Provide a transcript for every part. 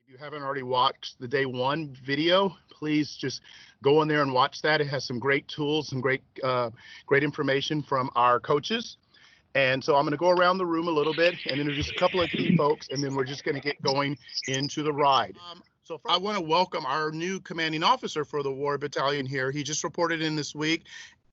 If you haven't already watched the day one video, please just go in there and watch that. It has some great tools, some great information from our coaches. And so I'm going to go around the room a little bit and introduce a couple of key folks, and then we're just going to get going into the ride. So I want to welcome our new commanding officer for the War Battalion here. He just reported in this week,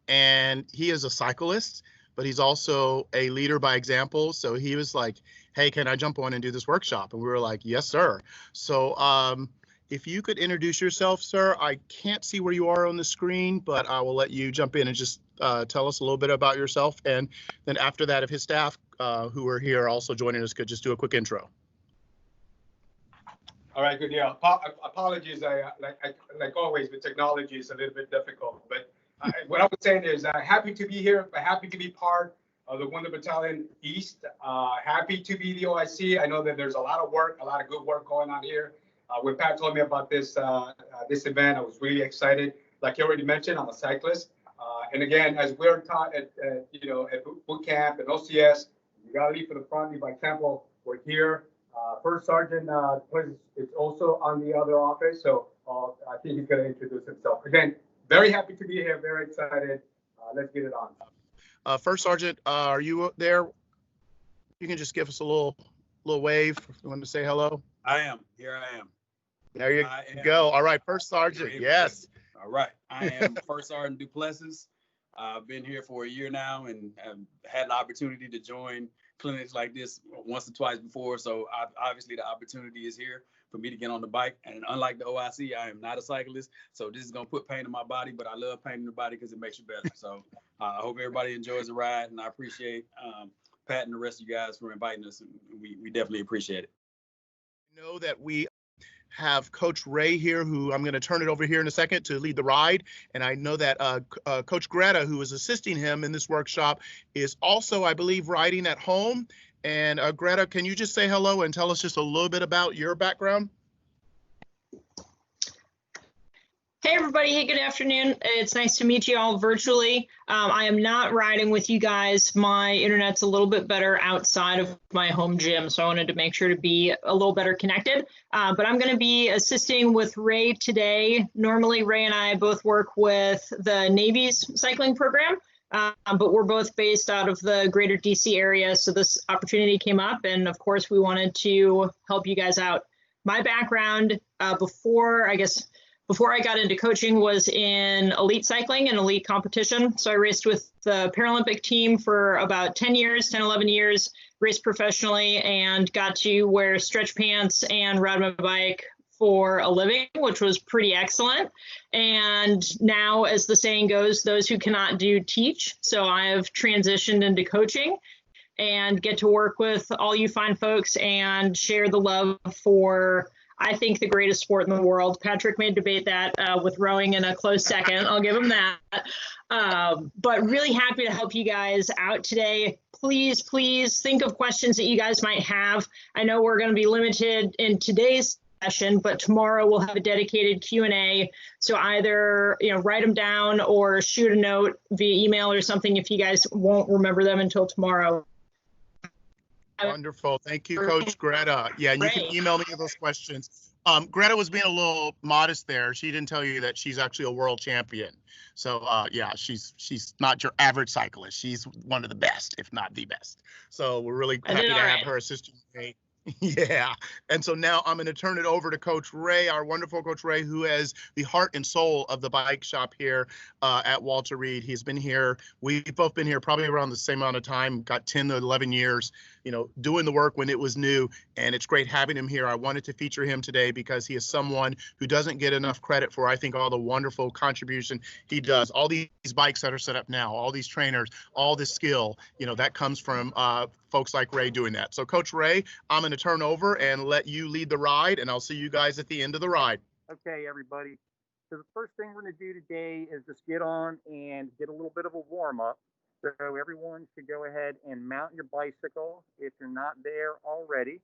and he is a cyclist, but he's also a leader by example. So he was like, hey, can I jump on and do this workshop? And we were like, yes, sir. So if you could introduce yourself, sir. I can't see where you are on the screen, but I will let you jump in and just tell us a little bit about yourself. And then after that, if his staff who are here also joining us could just do a quick intro. All right, good. Yeah, apologies. Like always with technology, it's a little bit difficult. But what I was saying is happy to be here, happy to be part of the Wonder Battalion East. Happy to be the OIC. I know that there's a lot of work, a lot of good work going on here. When Pat told me about this this event, I was really excited. Like you already mentioned, I'm a cyclist. And again, as we're taught at boot camp and OCS, you got to lead for the front, lead by example. We're here. First Sergeant is also on the other office, so I think he's going to introduce himself. Again, very happy to be here, very excited. Let's get it on. First Sergeant, are you there? You can just give us a little wave if you want to say hello. I am. Here I am. There you go. All right, First Sergeant, yes. All right. I am First Sergeant Duplessis. I've been here for a year now and have had the opportunity to join clinics like this once or twice before. So obviously the opportunity is here for me to get on the bike. And unlike the OIC, I am not a cyclist. So this is going to put pain in my body, but I love pain in the body because it makes you better. So I hope everybody enjoys the ride, and I appreciate Pat and the rest of you guys for inviting us. We definitely appreciate it. I know that we have Coach Ray here, who I'm going to turn it over here in a second to lead the ride. And I know that Coach Greta, who is assisting him in this workshop, is also, I believe, riding at home. And Greta, can you just say hello and tell us just a little bit about your background? Hey everybody, hey, good afternoon. It's nice to meet you all virtually. I am not riding with you guys. My internet's a little bit better outside of my home gym, so I wanted to make sure to be a little better connected. But I'm going to be assisting with Ray today. Normally, Ray and I both work with the Navy's cycling program, but we're both based out of the greater DC area, so this opportunity came up, and of course, we wanted to help you guys out. My background before I got into coaching was in elite cycling and elite competition. So I raced with the Paralympic team for about 10 years, 10, 11 years, raced professionally, and got to wear stretch pants and ride my bike for a living, which was pretty excellent. And now, as the saying goes, those who cannot do teach. So I have transitioned into coaching and get to work with all you fine folks and share the love for, I think, the greatest sport in the world. Patrick may debate that with rowing in a close second. I'll give him that. But really happy to help you guys out today. Please think of questions that you guys might have. I know we're going to be limited in today's session, but tomorrow we'll have a dedicated Q&A. So either write them down or shoot a note via email or something if you guys won't remember them until tomorrow. Wonderful. Thank you, Coach Greta. Yeah, and you can email me those questions. Greta was being a little modest there. She didn't tell you that she's actually a world champion. So yeah, she's not your average cyclist. She's one of the best, if not the best. So we're really happy to have her assisting me. Yeah. And so now I'm going to turn it over to Coach Ray, our wonderful Coach Ray, who has the heart and soul of the bike shop here at Walter Reed. He's been here. We've both been here probably around the same amount of time, got 10 to 11 years, doing the work when it was new. And it's great having him here. I wanted to feature him today because he is someone who doesn't get enough credit for, I think, all the wonderful contribution he does. All these bikes that are set up now, all these trainers, all this skill, that comes from folks like Ray doing that. So Coach Ray, I'm going to turn over and let you lead the ride, and I'll see you guys at the end of the ride. Okay, everybody. So the first thing we're going to do today is just get on and get a little bit of a warm up. So everyone should go ahead and mount your bicycle if you're not there already.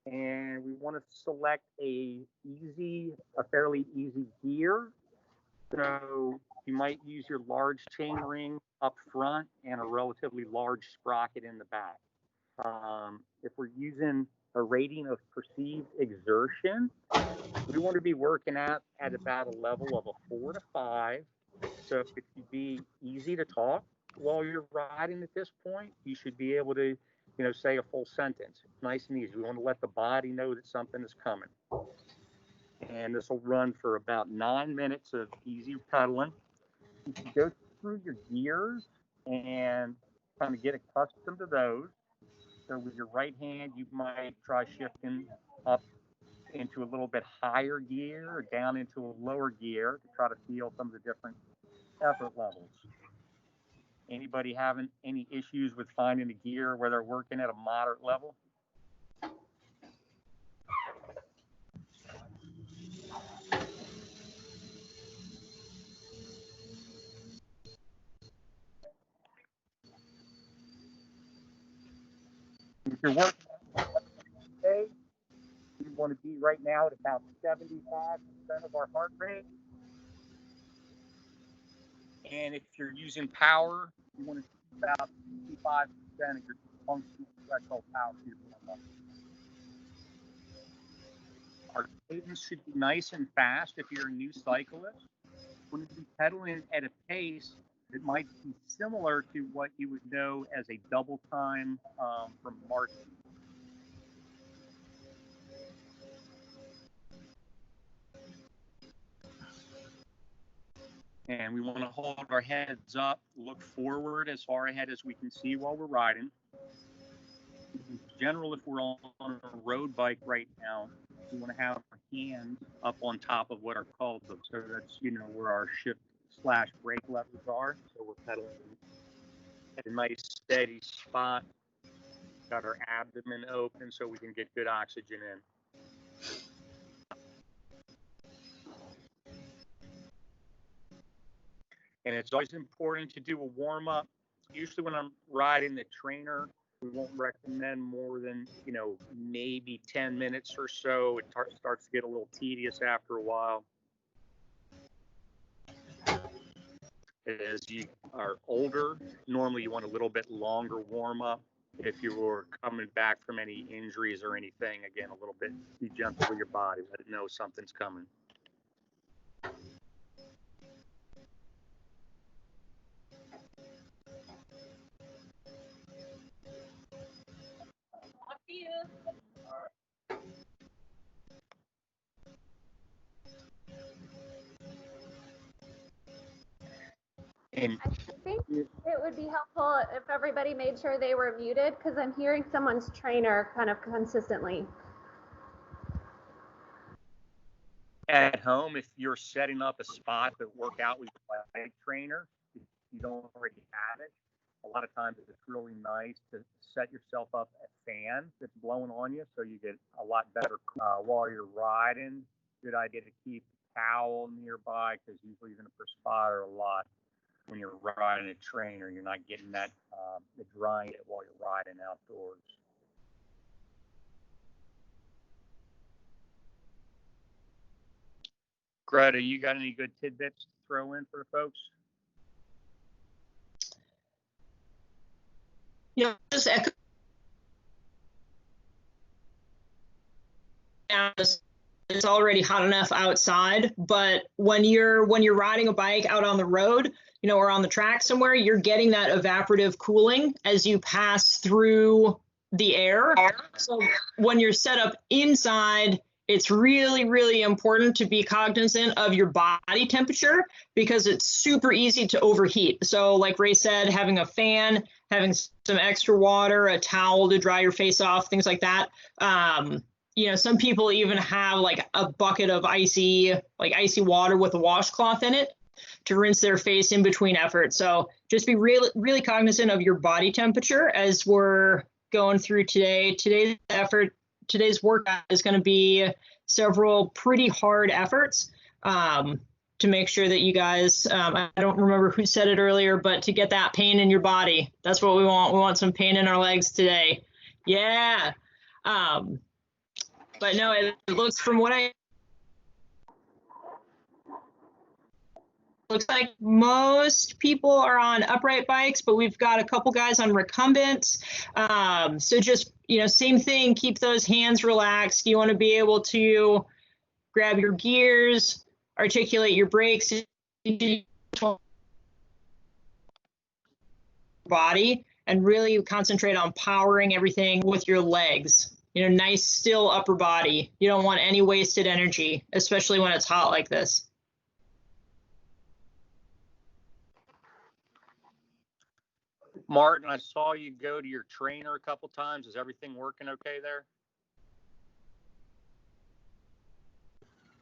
And we want to select a fairly easy gear. So you might use your large chain ring up front and a relatively large sprocket in the back. If we're using a rating of perceived exertion. We want to be working at about a level of a 4 to 5. So it should be easy to talk while you're riding at this point. You should be able to, say a full sentence, nice and easy. We want to let the body know that something is coming. And this will run for about 9 minutes of easy pedaling. You can go through your gears and kind of get accustomed to those. So with your right hand, you might try shifting up into a little bit higher gear or down into a lower gear to try to feel some of the different effort levels. Anybody having any issues with finding a gear where they're working at a moderate level? If you're working today, you want to be right now at about 75% of our heart rate. And if you're using power, you want to be about 65% of your functional threshold power. Our cadence should be nice and fast if you're a new cyclist. When you be pedaling at a pace that might be similar to what you would know as a double time from marching. And we want to hold our heads up, look forward as far ahead as we can see while we're riding. In general, if we're on a road bike right now, we want to have our hands up on top of what are called the, so that's, where our shift/brake levers are. So we're pedaling at a nice steady spot. Got our abdomen open so we can get good oxygen in. And it's always important to do a warm-up. Usually when I'm riding the trainer, we won't recommend more than, maybe 10 minutes or so. It starts to get a little tedious after a while. As you are older, normally you want a little bit longer warm-up. If you were coming back from any injuries or anything, again, a little bit, be gentle with your body. Let it know something's coming. I think it would be helpful if everybody made sure they were muted because I'm hearing someone's trainer kind of consistently. At home, if you're setting up a spot to work out with a bike trainer, if you don't already have it, a lot of times it's really nice to set yourself up a fan that's blowing on you so you get a lot better while you're riding. Good idea to keep a towel nearby because usually you're going to perspire a lot when you're riding a trainer. You're not getting that the drying it while you're riding outdoors. Greta, you got any good tidbits to throw in for the folks? Yeah, just echo. It's already hot enough outside, but when you're riding a bike out on the road, or on the track somewhere, you're getting that evaporative cooling as you pass through the air. So when you're set up inside, it's really, really important to be cognizant of your body temperature because it's super easy to overheat. So like Ray said, having a fan, having some extra water, a towel to dry your face off, things like that. Some people even have like a bucket of icy water with a washcloth in it to rinse their face in between efforts. So just be really, really cognizant of your body temperature as we're going through today. Today's workout is going to be several pretty hard efforts to make sure that you guys, I don't remember who said it earlier, but to get that pain in your body. That's what we want. We want some pain in our legs today. Yeah. But no, it looks from what I looks like most people are on upright bikes, but we've got a couple guys on recumbents. So just, same thing, keep those hands relaxed. You want to be able to grab your gears, articulate your brakes, body, and really concentrate on powering everything with your legs. Nice, still upper body. You don't want any wasted energy, especially when it's hot like this. Martin, I saw you go to your trainer a couple times. Is everything working okay there?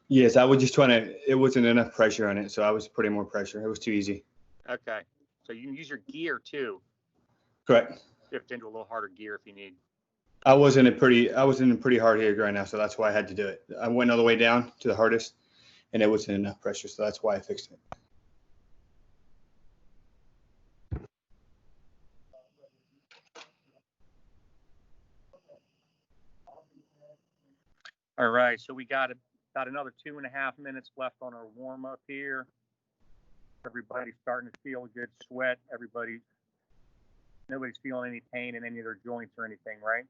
Yes, I was just trying to, it wasn't enough pressure on it, so I was putting more pressure. It was too easy. Okay. So you can use your gear too. Correct. Shift into a little harder gear if you need. I was in a pretty hard here right now, so that's why I had to do it. I went all the way down to the hardest, and it wasn't enough pressure, so that's why I fixed it. All right, so we got about another 2.5 minutes left on our warm up here. Everybody's starting to feel a good sweat. Nobody's feeling any pain in any of their joints or anything, right?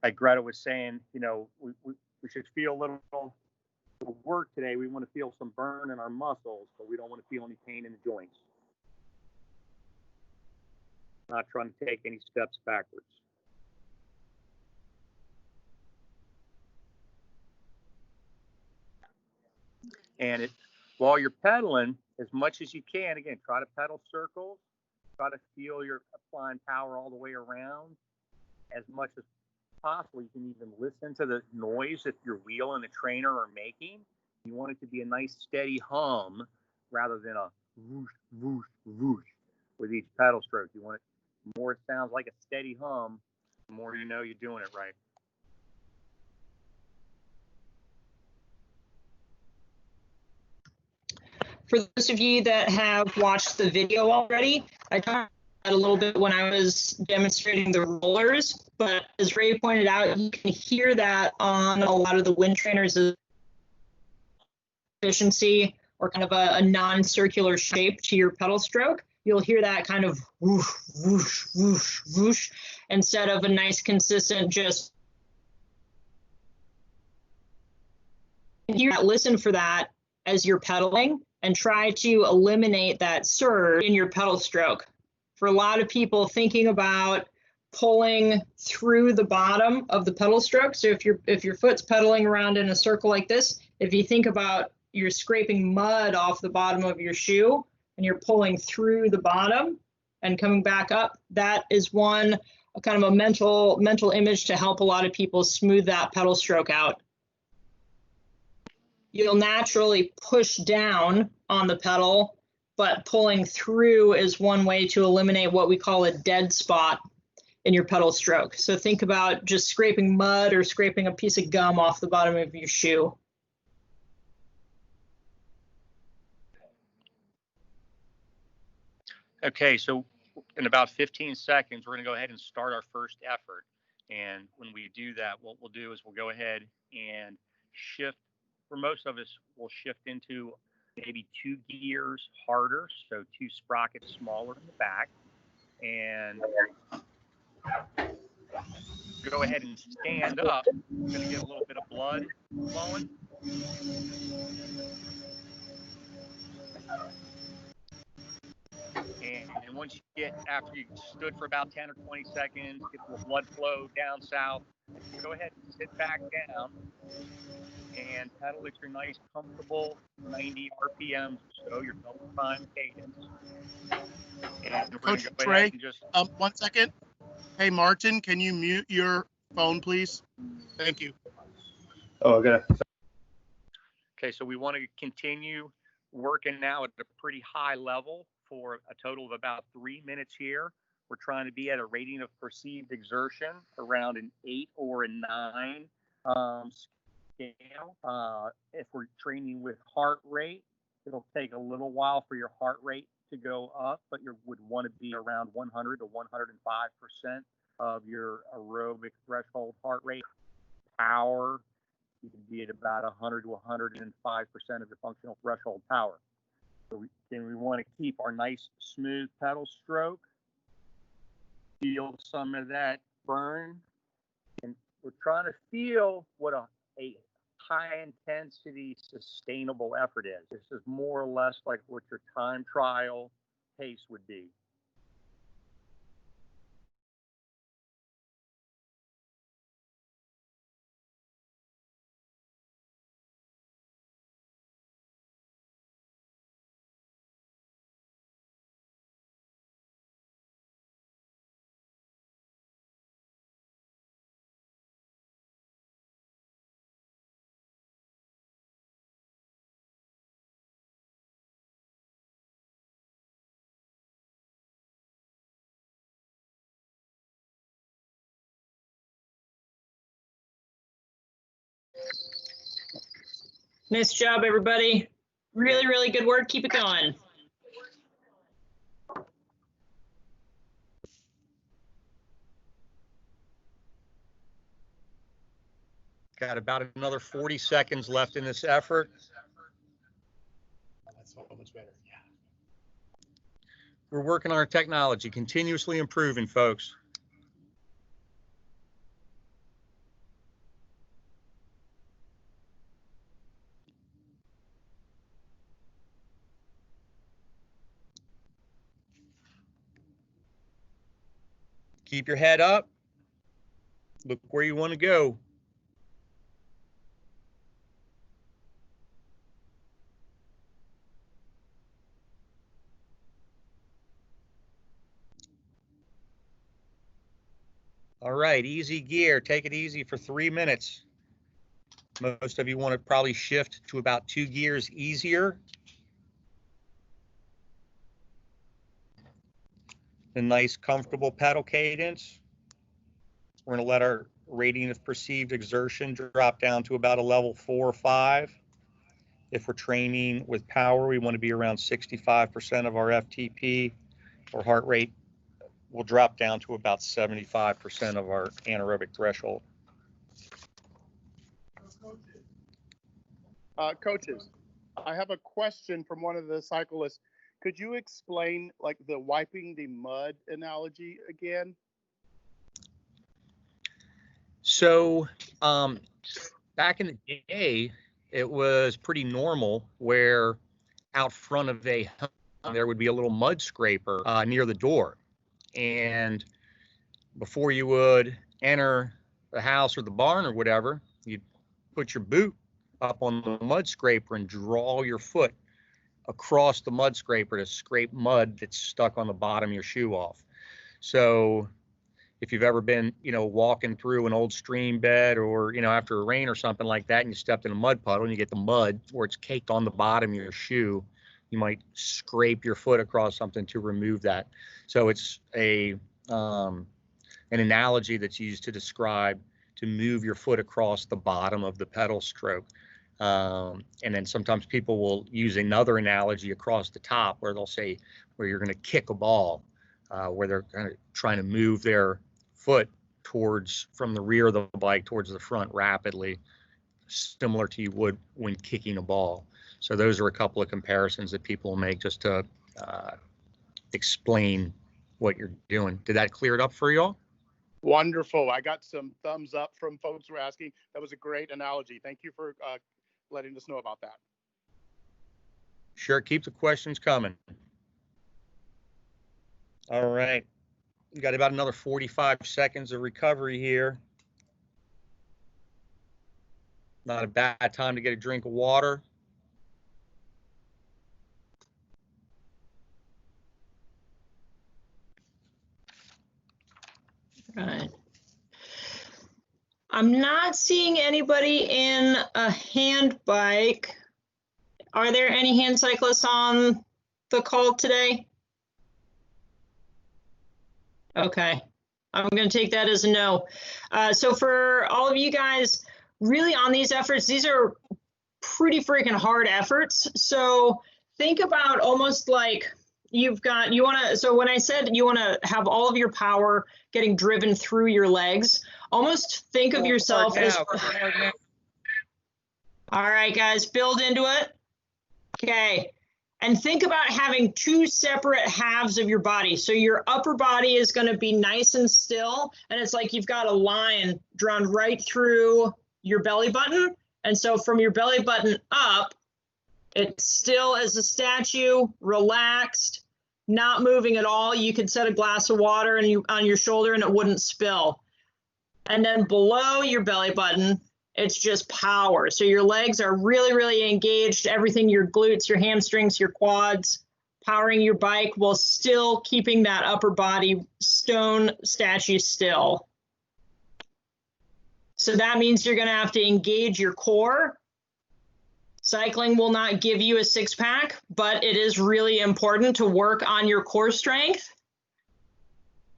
Like Greta was saying, we should feel a little work today. We want to feel some burn in our muscles, but we don't want to feel any pain in the joints. Not trying to take any steps backwards. And while you're pedaling, as much as you can, again, try to pedal circles, try to feel you're applying power all the way around. As much as possible, you can even listen to the noise that your wheel and the trainer are making. You want it to be a nice steady hum rather than a whoosh, whoosh, whoosh with each pedal stroke. You want it, the more it sounds like a steady hum, the more you know you're doing it right. For those of you that have watched the video already, I talked about a little bit when I was demonstrating the rollers, but as Ray pointed out, you can hear that on a lot of the wind trainers' efficiency or kind of a non-circular shape to your pedal stroke. You'll hear that kind of whoosh, whoosh, whoosh, whoosh, instead of a nice consistent just listen for that as you're pedaling and try to eliminate that surge in your pedal stroke. For a lot of people, thinking about pulling through the bottom of the pedal stroke. So if your foot's pedaling around in a circle like this, if you think about you're scraping mud off the bottom of your shoe and you're pulling through the bottom and coming back up, that is one kind of a mental image to help a lot of people smooth that pedal stroke out. You'll naturally push down on the pedal, but pulling through is one way to eliminate what we call a dead spot in your pedal stroke. So think about just scraping mud or scraping a piece of gum off the bottom of your shoe. Okay, so in about 15 seconds, we're going to go ahead and start our first effort. And when we do that, what we'll do is we'll go ahead and shift. For most of us, we'll shift into maybe 2 gears harder, so 2 sprockets smaller in the back. And go ahead and stand up. We're going to get a little bit of blood flowing. And once you get, after you stood for about 10 or 20 seconds, get the blood flow down south, go ahead and sit back down and pedal at your nice, comfortable 90 RPMs or so, your double time cadence. And we're Coach go Trey, and just 1 second. Hey, Martin, can you mute your phone, please? Thank you. Oh, okay. Okay, so we want to continue working now at a pretty high level for a total of about 3 minutes here. We're trying to be at a rating of perceived exertion around an 8 or a 9 scale. If we're training with heart rate, it'll take a little while for your heart rate to go up, but you would want to be around 100 to 105% of your aerobic threshold heart rate. Power you can be at about 100 to 105% of the functional threshold power. So we want to keep our nice smooth pedal stroke, feel some of that burn, and we're trying to feel what a high intensity sustainable effort is. This is more or less like what your time trial pace would be. Nice job, everybody. Really, really good work. Keep it going. Got about another 40 seconds left in this effort. That's so much better. Yeah. We're working on our technology, continuously improving, folks. Keep your head up. Look where you want to go. All right, easy gear. Take it easy for 3 minutes. Most of you want to probably shift to about 2 gears easier. A nice, comfortable pedal cadence. We're going to let our rating of perceived exertion drop down to about a level 4 or 5. If we're training with power, we want to be around 65% of our FTP, or heart rate will drop down to about 75% of our anaerobic threshold. Coaches, I have a question from one of the cyclists. Could you explain like the wiping the mud analogy again? So back in the day, it was pretty normal where out front of a home, there would be a little mud scraper near the door. And before you would enter the house or the barn or whatever, you'd put your boot up on the mud scraper and draw your foot across the mud scraper to scrape mud that's stuck on the bottom of your shoe off. So if you've ever been, walking through an old stream bed or, after a rain or something like that, and you stepped in a mud puddle and you get the mud where it's caked on the bottom of your shoe, you might scrape your foot across something to remove that. So it's an analogy that's used to describe to move your foot across the bottom of the pedal stroke. And then sometimes people will use another analogy across the top where they'll say where you're going to kick a ball, where they're kind of trying to move their foot from the rear of the bike towards the front rapidly, similar to you would when kicking a ball. So those are a couple of comparisons that people make just to explain what you're doing. Did that clear it up for y'all? Wonderful. I got some thumbs up from folks who were asking. That was a great analogy. Thank you for letting us know about that. Sure. Keep the questions coming. All right. We got about another 45 seconds of recovery here. Not a bad time to get a drink of water. Right. I'm not seeing anybody in a hand bike. Are there any hand cyclists on the call today? Okay, I'm going to take that as a no. So for all of you guys, really on these efforts, these are pretty freaking hard efforts. So think about almost like so when I said you want to have all of your power getting driven through your legs, almost think of yourself as, All right, guys, build into it. Okay. And think about having two separate halves of your body. So your upper body is going to be nice and still. And it's like you've got a line drawn right through your belly button. And so from your belly button up, it's still as a statue, relaxed, not moving at all. You could set a glass of water on your shoulder and it wouldn't spill. And then below your belly button, it's just power. So your legs are really, really engaged. Everything, your glutes, your hamstrings, your quads, powering your bike while still keeping that upper body stone statue still. So that means you're going to have to engage your core. Cycling will not give you a six-pack, but it is really important to work on your core strength.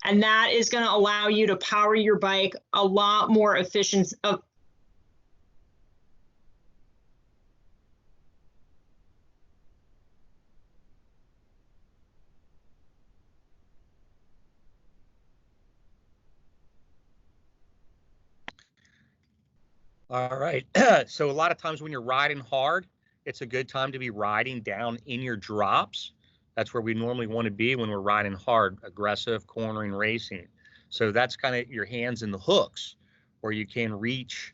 And that is going to allow you to power your bike a lot more efficient. All right. So a lot of times when you're riding hard, it's a good time to be riding down in your drops. That's where we normally want to be when we're riding hard, aggressive, cornering, racing. So that's kind of your hands in the hooks where you can reach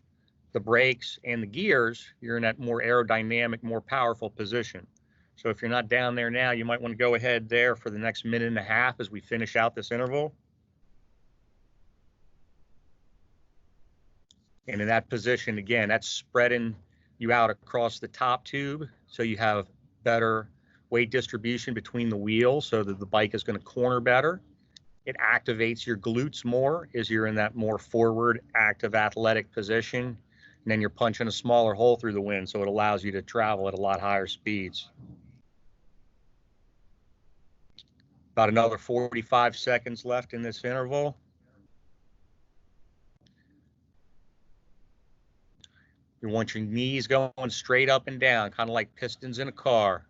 the brakes and the gears. You're in that more aerodynamic, more powerful position. So if you're not down there now, you might want to go ahead there for the next minute and a half as we finish out this interval. And in that position, again, that's spreading you out across the top tube. So you have better weight distribution between the wheels so that the bike is going to corner better. It activates your glutes more as you're in that more forward, active, athletic position. And then you're punching a smaller hole through the wind. So it allows you to travel at a lot higher speeds. About another 45 seconds left in this interval. You want your knees going straight up and down, kind of like pistons in a car.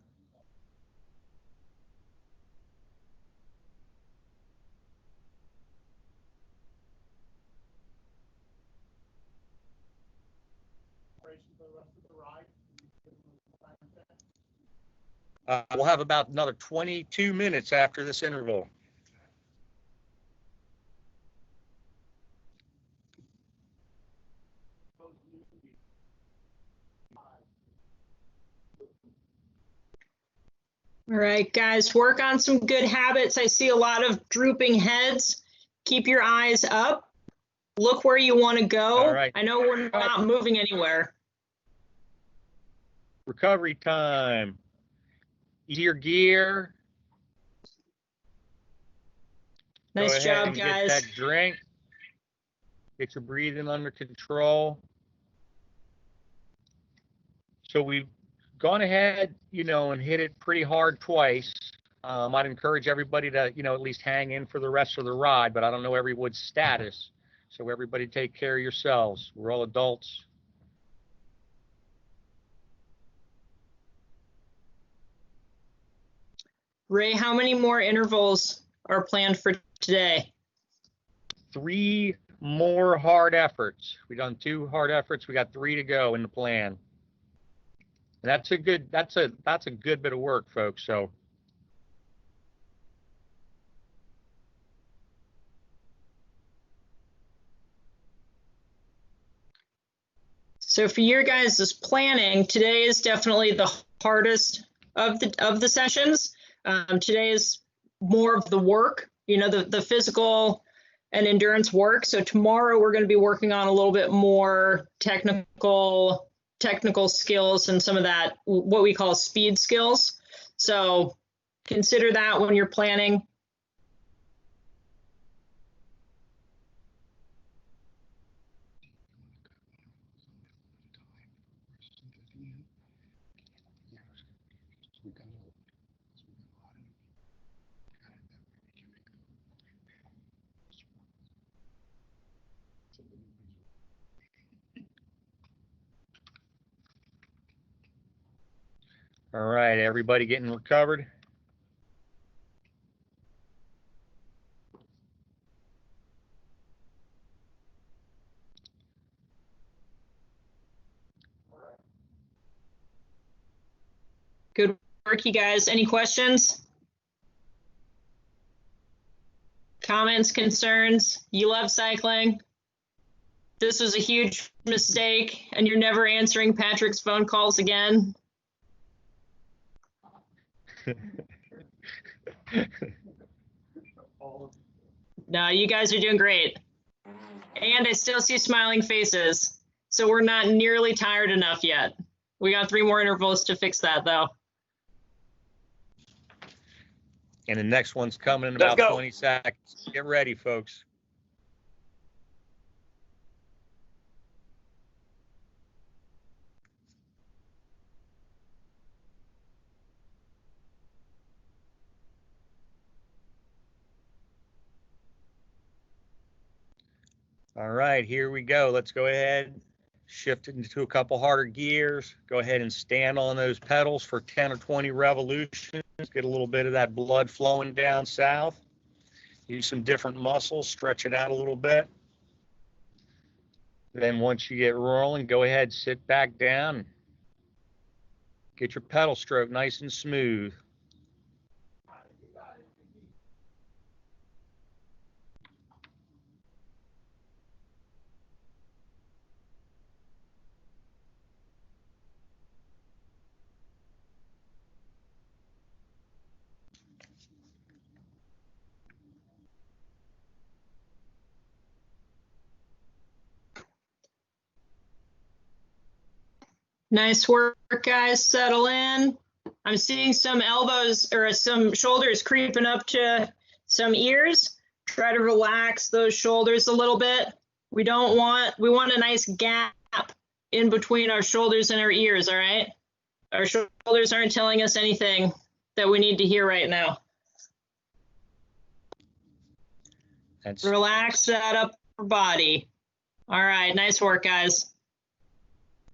We'll have about another 22 minutes after this interval. All right, guys, work on some good habits. I see a lot of drooping heads. Keep your eyes up. Look where you want to go. All right. I know we're not moving anywhere. Recovery time. Eat your gear. Nice job, guys. Get that drink. Get your breathing under control. So we've gone ahead, and hit it pretty hard twice. I'd encourage everybody to, at least hang in for the rest of the ride, but I don't know everyone's status. So everybody take care of yourselves. We're all adults. Ray, how many more intervals are planned for today? 3 more hard efforts. We've done 2 hard efforts. We got 3 to go in the plan. And that's a good bit of work, folks. So for your guys' planning, today is definitely the hardest of the sessions. Today is more of the work, the physical and endurance work. So tomorrow we're going to be working on a little bit more technical skills and some of that, what we call speed skills. So consider that when you're planning. All right, everybody getting recovered? Good work, you guys. Any questions? Comments, concerns? You love cycling. This was a huge mistake, and you're never answering Patrick's phone calls again. No, you guys are doing great. And I still see smiling faces. So we're not nearly tired enough yet. We got 3 more intervals to fix that, though. And the next one's coming in about 20 seconds. Get ready, folks. All right, here we go. Let's go ahead, shift it into a couple harder gears. Go ahead and stand on those pedals for 10 or 20 revolutions. Get a little bit of that blood flowing down south. Use some different muscles, stretch it out a little bit. Then once you get rolling, go ahead, sit back down. Get your pedal stroke nice and smooth. Nice work, guys. Settle in. I'm seeing some elbows or some shoulders creeping up to some ears. Try to relax those shoulders a little bit. We want a nice gap in between our shoulders and our ears, all right? Our shoulders aren't telling us anything that we need to hear right now. Relax that upper body. All right, nice work, guys.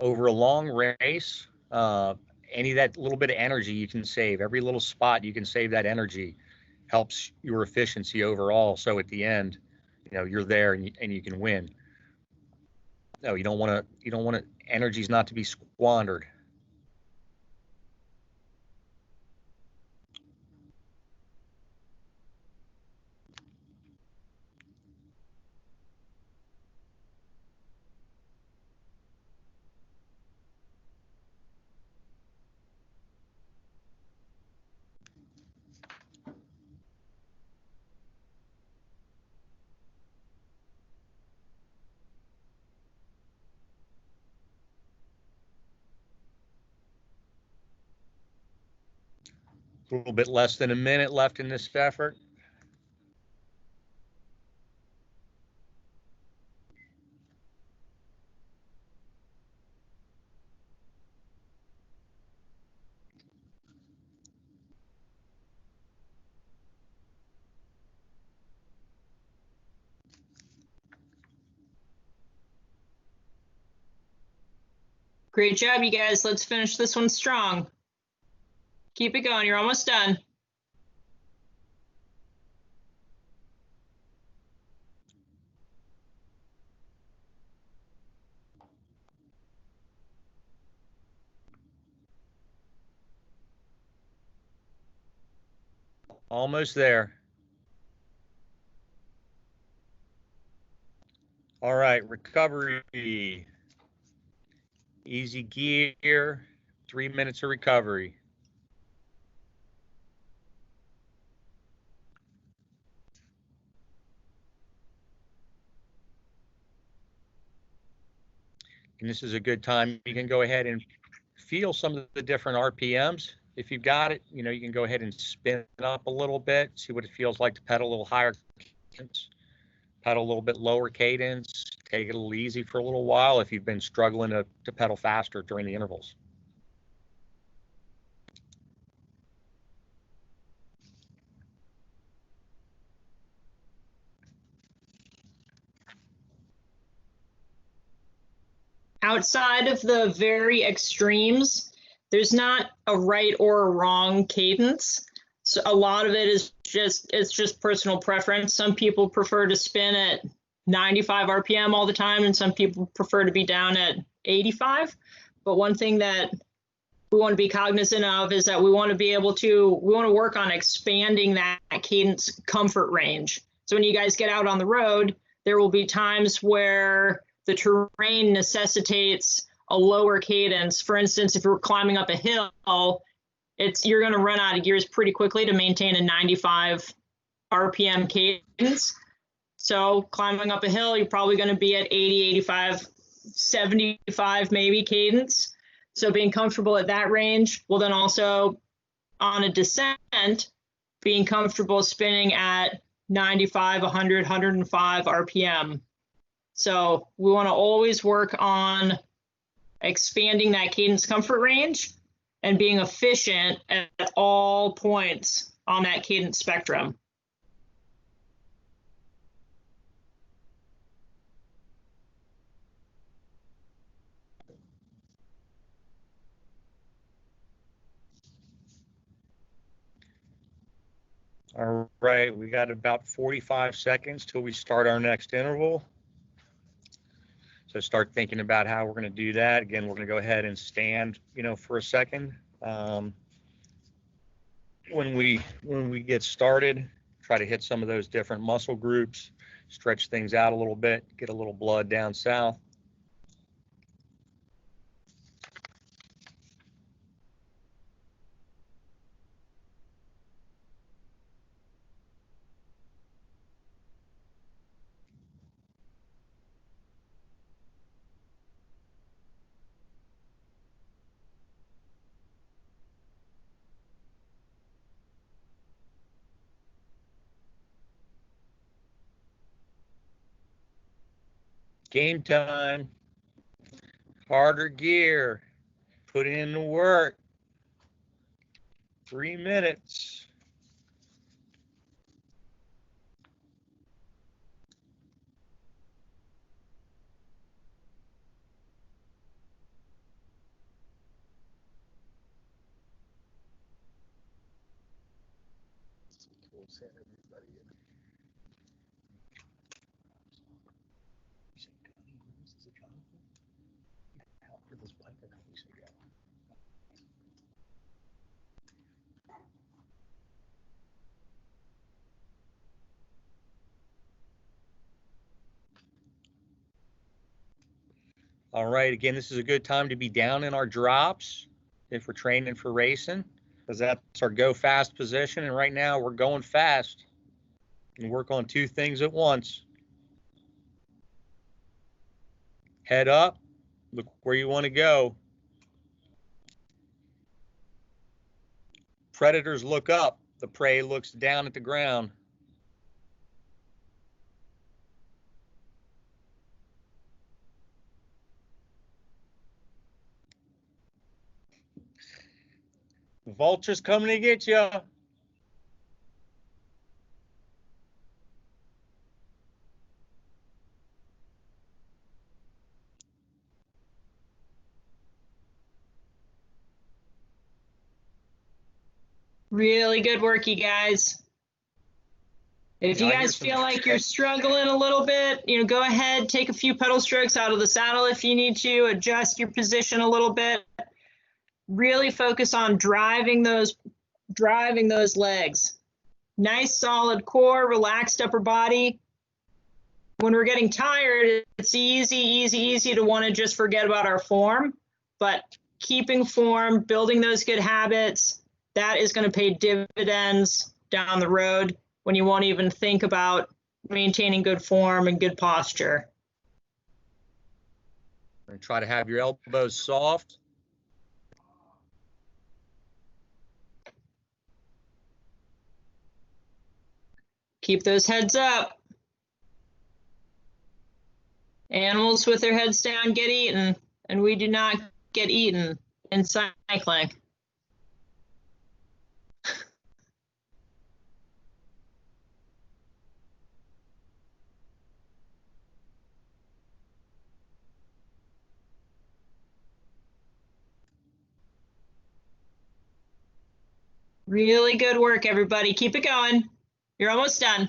Over a long race, any of that little bit of energy you can save, every little spot you can save that energy helps your efficiency overall. So at the end, you know, you're there and you can win. No, you don't want to, energy's not to be squandered. A little bit less than a minute left in this effort. Great job, you guys. Let's finish this one strong. Keep it going. You're almost done. Almost there. All right, recovery. Easy gear, 3 minutes of recovery. And this is a good time. You can go ahead and feel some of the different RPMs. If you've got it, you know, you can go ahead and spin it up a little bit, see what it feels like to pedal a little higher cadence, pedal a little bit lower cadence, take it a little easy for a little while if you've been struggling to pedal faster during the intervals. Outside of the very extremes, there's not a right or a wrong cadence. So a lot of it is just personal preference. Some people prefer to spin at 95 RPM all the time, and some people prefer to be down at 85. But one thing that we want to be cognizant of is that we want to work on expanding that cadence comfort range. So when you guys get out on the road, there will be times where the terrain necessitates a lower cadence. For instance, if you're climbing up a hill, you're going to run out of gears pretty quickly to maintain a 95 RPM cadence. So climbing up a hill, you're probably going to be at 80, 85, 75 maybe cadence. So being comfortable at that range will then also, on a descent, being comfortable spinning at 95, 100, 105 RPM. So we want to always work on expanding that cadence comfort range and being efficient at all points on that cadence spectrum. All right, we got about 45 seconds till we start our next interval. So start thinking about how we're going to do that. Again, we're going to go ahead and stand, for a second. When we get started, try to hit some of those different muscle groups, stretch things out a little bit, get a little blood down south. Game time. Harder gear. Put in the work. 3 minutes. All right, again, this is a good time to be down in our drops if we're training for racing, because that's our go fast position. And right now we're going fast and work on 2 things at once. Head up, look where you want to go. Predators look up, the prey looks down at the ground. The vulture's coming to get you. Really good work, you guys. If you guys feel like you're struggling a little bit, go ahead, take a few pedal strokes out of the saddle if you need to, adjust your position a little bit. Really focus on driving those legs. Nice solid core, relaxed upper body. When we're getting tired, it's easy to want to just forget about our form, but keeping form, building those good habits, that is going to pay dividends down the road when you won't even think about maintaining good form and good posture. And try to have your elbows soft. Keep those heads up. Animals with their heads down get eaten, and we do not get eaten in cycling. Really good work, everybody. Keep it going. You're almost done.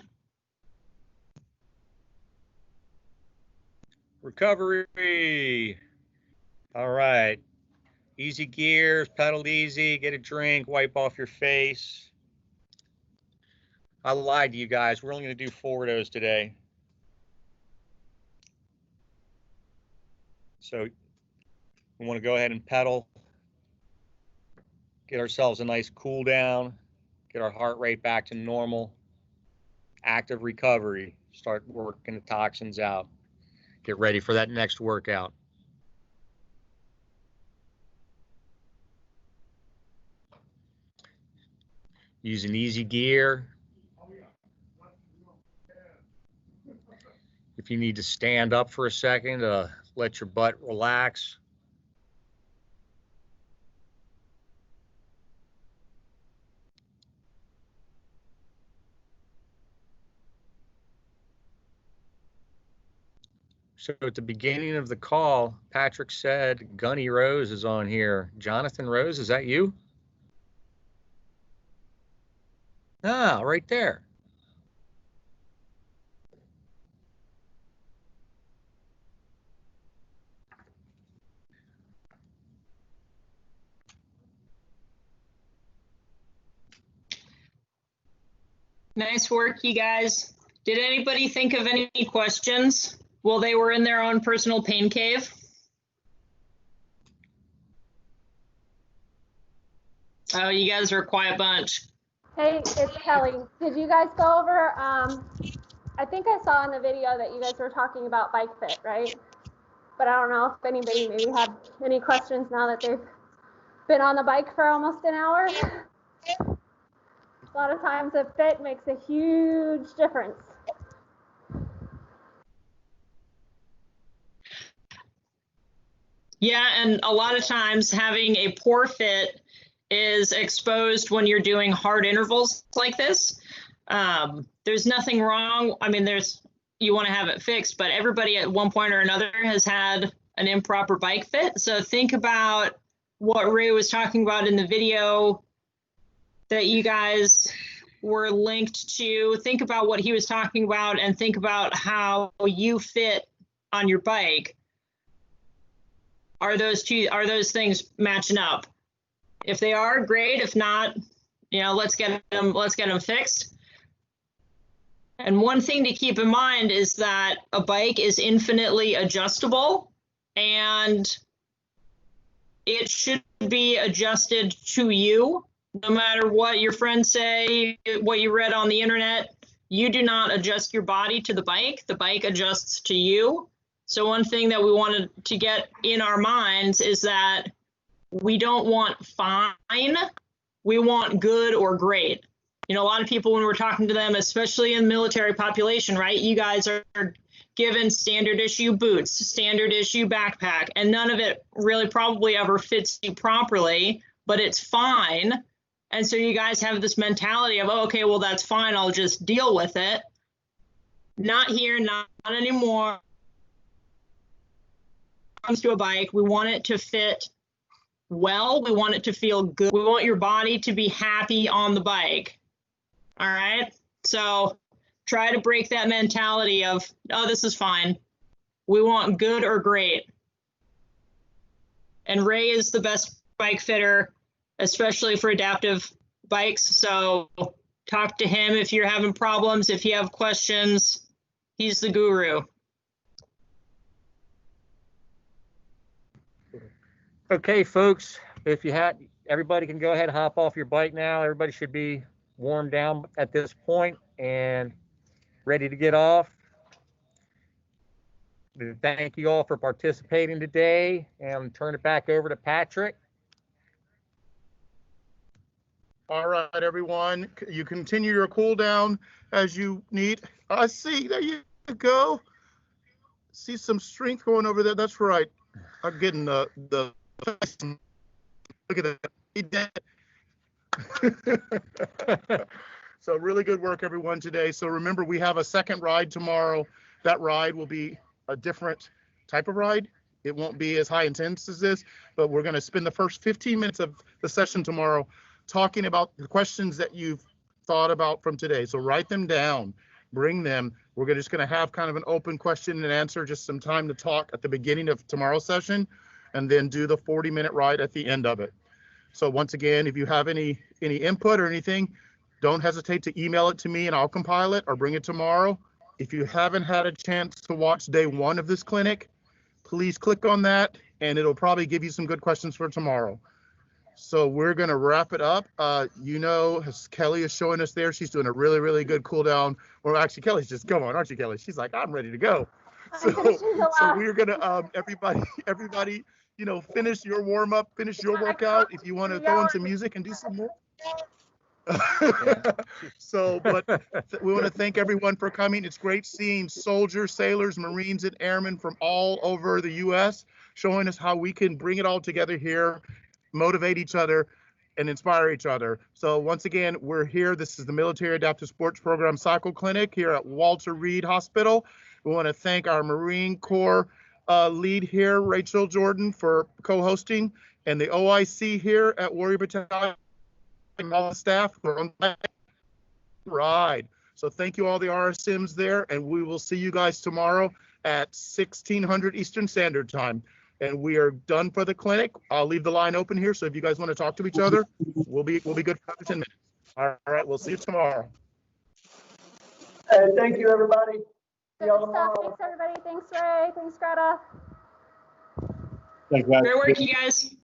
Recovery. All right. Easy gears, pedal easy, get a drink, wipe off your face. I lied to you guys. We're only going to do 4 of those today. So we want to go ahead and pedal, get ourselves a nice cool down, get our heart rate back to normal, active recovery, start working the toxins out, get ready for that next workout. Use an easy gear. If you need to stand up for a second, let your butt relax. So at the beginning of the call, Patrick said Gunny Rose is on here. Jonathan Rose, is that you? Ah, right there. Nice work, you guys. Did anybody think of any questions while they were in their own personal pain cave? Oh, you guys are a quiet bunch. Hey, it's Kelly. Did you guys go over, I think I saw in the video that you guys were talking about bike fit, right? But I don't know if anybody maybe had any questions now that they've been on the bike for almost an hour. A lot of times a fit makes a huge difference. Yeah, and a lot of times having a poor fit is exposed when you're doing hard intervals like this. There's nothing wrong. I mean, you want to have it fixed, but everybody at one point or another has had an improper bike fit. So think about what Ray was talking about in the video that you guys were linked to. Think about what he was talking about and think about how you fit on your bike. Are those things matching up? If they are, great. If not, let's get them fixed. And one thing to keep in mind is that a bike is infinitely adjustable and it should be adjusted to you. No matter what your friends say, what you read on the internet, you do not adjust your body to the bike adjusts to you. So one thing that we wanted to get in our minds is that we don't want fine, we want good or great. A lot of people, when we're talking to them, especially in the military population, right, you guys are given standard issue boots, standard issue backpack, and none of it really probably ever fits you properly, but it's fine. And so you guys have this mentality of, oh, okay, well, that's fine, I'll just deal with it. Not here, not anymore. Comes to a bike, we want it to fit well, we want it to feel good, we want your body to be happy on the bike. All right, so try to break that mentality of, oh, this is fine. We want good or great. And Ray is the best bike fitter, especially for adaptive bikes. So talk to him if you're having problems, if you have questions, he's the guru. Okay, folks, everybody can go ahead and hop off your bike now. Everybody should be warmed down at this point and ready to get off. Thank you all for participating today, and turn it back over to Patrick. All right, everyone, you continue your cool down as you need. I see, there you go. See some strength going over there. That's right. I'm getting the look at that. He did. So really good work, everyone, today. So remember, we have a second ride tomorrow. That ride will be a different type of ride. It won't be as high intense as this, but we're going to spend the first 15 minutes of the session tomorrow talking about the questions that you've thought about from today. So write them down, bring them. We're just going to have kind of an open question and answer, just some time to talk at the beginning of tomorrow's session. and then do the 40-minute ride at the end of it. So once again, if you have any input or anything, don't hesitate to email it to me and I'll compile it or bring it tomorrow. If you haven't had a chance to watch day 1 of this clinic, please click on that and it'll probably give you some good questions for tomorrow. So we're going to wrap it up. As Kelly is showing us there, she's doing a really, really good cool down. Well, actually, Kelly's just going, aren't you, Kelly? She's like, I'm ready to go. So we're going to, everybody, finish your warm up, finish your workout. If you want to throw in some music and do some more. But we want to thank everyone for coming. It's great seeing soldiers, sailors, Marines, and airmen from all over the U.S. showing us how we can bring it all together here, motivate each other, and inspire each other. So once again, we're here. This is the Military Adaptive Sports Program Cycle Clinic here at Walter Reed Hospital. We want to thank our Marine Corps lead here, Rachel Jordan, for co-hosting, and the OIC here at Warrior Battalion, and all the staff for on that ride. So thank you all the RSMs there, and we will see you guys tomorrow at 1600 Eastern Standard Time. And we are done for the clinic. I'll leave the line open here, so if you guys want to talk to each other, we'll be good for 10 minutes. All right, we'll see you tomorrow. Thank you, everybody. See y'all tomorrow. Thanks, everybody. Thanks, Ray. Thanks, Greta. Thanks, guys. Great work, you guys.